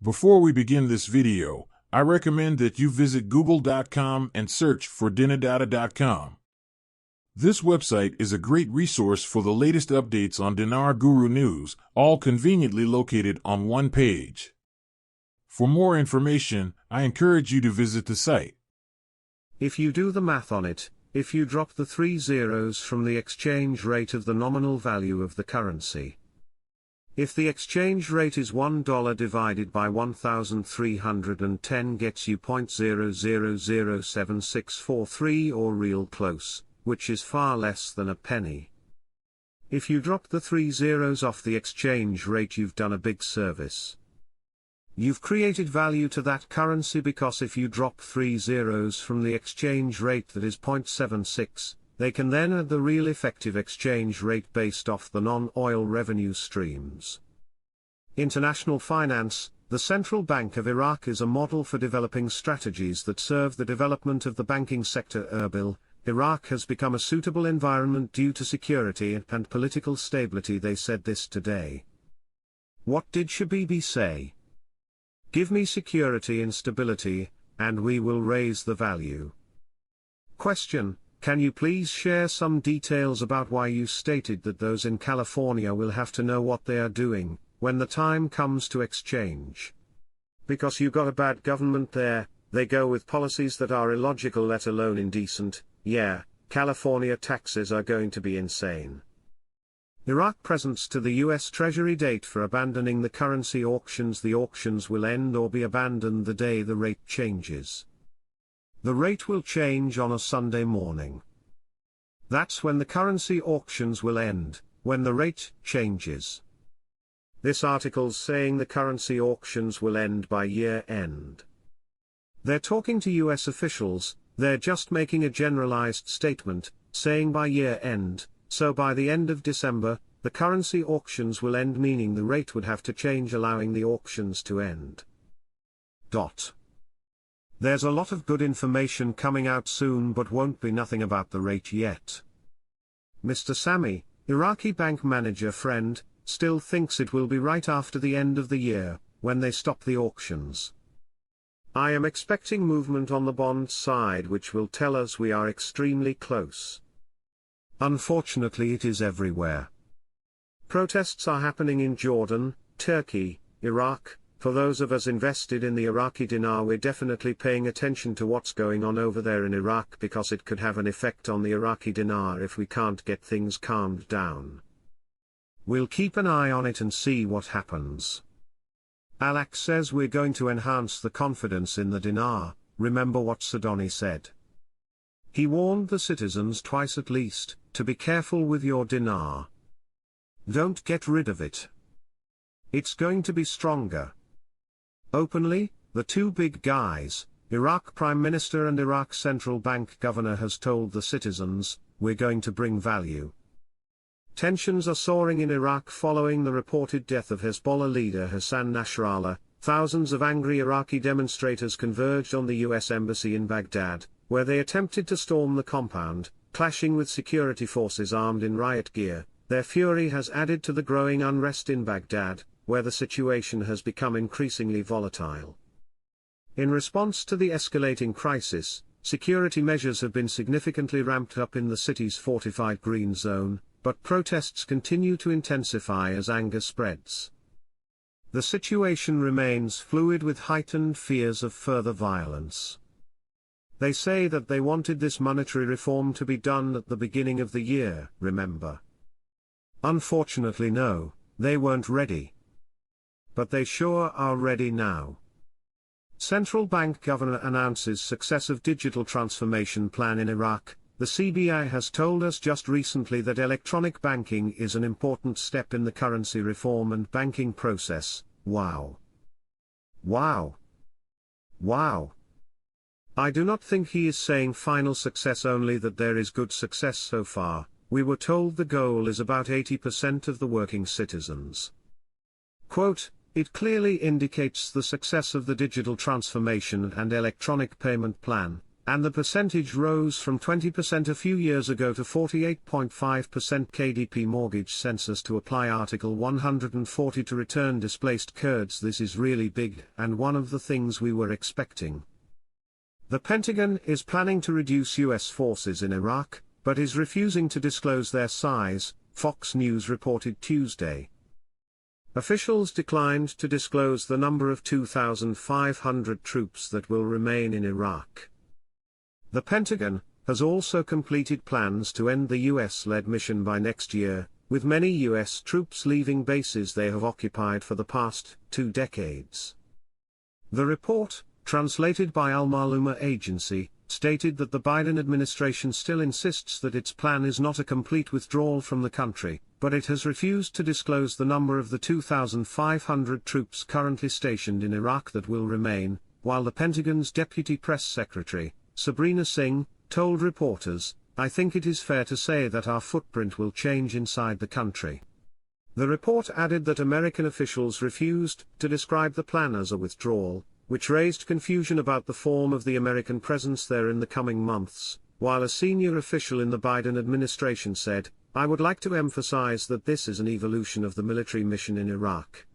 Before we begin this video, I recommend that you visit google.com and search for dinardata.com. This website is a great resource for the latest updates on Dinar Guru news, all conveniently located on one page. For more information, I encourage you to visit the site. If you do the math on it, if you drop the 3 zeros from the exchange rate of the nominal value of the currency, if the exchange rate is $1 divided by 1,310 gets you 0.00007643 or real close, which is far less than a penny. If you drop the 3 zeros off the exchange rate, you've done a big service. You've created value to that currency, because if you drop 3 zeros from the exchange rate that is 0.76, they can then add the real effective exchange rate based off the non-oil revenue streams. International finance, the Central Bank of Iraq is a model for developing strategies that serve the development of the banking sector. Erbil, Iraq has become a suitable environment due to security and political stability. They said this today. What did Shabibi say? Give me security and stability, and we will raise the value. Question: can you please share some details about why you stated that those in California will have to know what they are doing, when the time comes to exchange? Because you got a bad government there, they go with policies that are illogical, let alone indecent. Yeah, California taxes are going to be insane. Iraq presents to the US Treasury date for abandoning the currency auctions. The auctions will end or be abandoned the day the rate changes. The rate will change on a Sunday morning. That's when the currency auctions will end, when the rate changes. This article's saying the currency auctions will end by year end. They're talking to US officials, they're just making a generalized statement, saying by year end, so by the end of December, the currency auctions will end, meaning the rate would have to change, allowing the auctions to end. There's a lot of good information coming out soon, but won't be nothing about the rate yet. Mr. Sami, Iraqi bank manager friend, still thinks it will be right after the end of the year, when they stop the auctions. I am expecting movement on the bond side which will tell us we are extremely close. Unfortunately, it is everywhere. Protests are happening in Jordan, Turkey, Iraq. For those of us invested in the Iraqi Dinar, we're definitely paying attention to what's going on over there in Iraq, because it could have an effect on the Iraqi Dinar if we can't get things calmed down. We'll keep an eye on it and see what happens. Alak says we're going to enhance the confidence in the dinar. Remember what Sadoni said. He warned the citizens twice at least, to be careful with your dinar. Don't get rid of it. It's going to be stronger. Openly, the two big guys, Iraq Prime Minister and Iraq Central Bank Governor, has told the citizens, we're going to bring value. Tensions are soaring in Iraq following the reported death of Hezbollah leader Hassan Nasrallah. Thousands of angry Iraqi demonstrators converged on the US Embassy in Baghdad, where they attempted to storm the compound, clashing with security forces armed in riot gear. Their fury has added to the growing unrest in Baghdad, where the situation has become increasingly volatile. In response to the escalating crisis, security measures have been significantly ramped up in the city's fortified green zone, but protests continue to intensify as anger spreads. The situation remains fluid, with heightened fears of further violence. They say that they wanted this monetary reform to be done at the beginning of the year, remember? Unfortunately, no, they weren't ready. But they sure are ready now. Central Bank Governor announces success of digital transformation plan in Iraq. The CBI has told us just recently that electronic banking is an important step in the currency reform and banking process. Wow. Wow. Wow. I do not think he is saying final success, only that there is good success so far. We were told the goal is about 80% of the working citizens. Quote, it clearly indicates the success of the digital transformation and electronic payment plan, and the percentage rose from 20% a few years ago to 48.5%. KDP Mortgage Census to apply Article 140 to return displaced Kurds. This is really big, and one of the things we were expecting. The Pentagon is planning to reduce U.S. forces in Iraq, but is refusing to disclose their size, Fox News reported Tuesday. Officials declined to disclose the number of 2,500 troops that will remain in Iraq. The Pentagon has also completed plans to end the U.S.-led mission by next year, with many U.S. troops leaving bases they have occupied for the past 2 decades. The report, translated by Al-Maluma Agency, stated that the Biden administration still insists that its plan is not a complete withdrawal from the country, but it has refused to disclose the number of the 2,500 troops currently stationed in Iraq that will remain, while the Pentagon's deputy press secretary, Sabrina Singh, told reporters, "I think it is fair to say that our footprint will change inside the country." The report added that American officials refused to describe the plan as a withdrawal, which raised confusion about the form of the American presence there in the coming months, while a senior official in the Biden administration said, "I would like to emphasize that this is an evolution of the military mission in Iraq."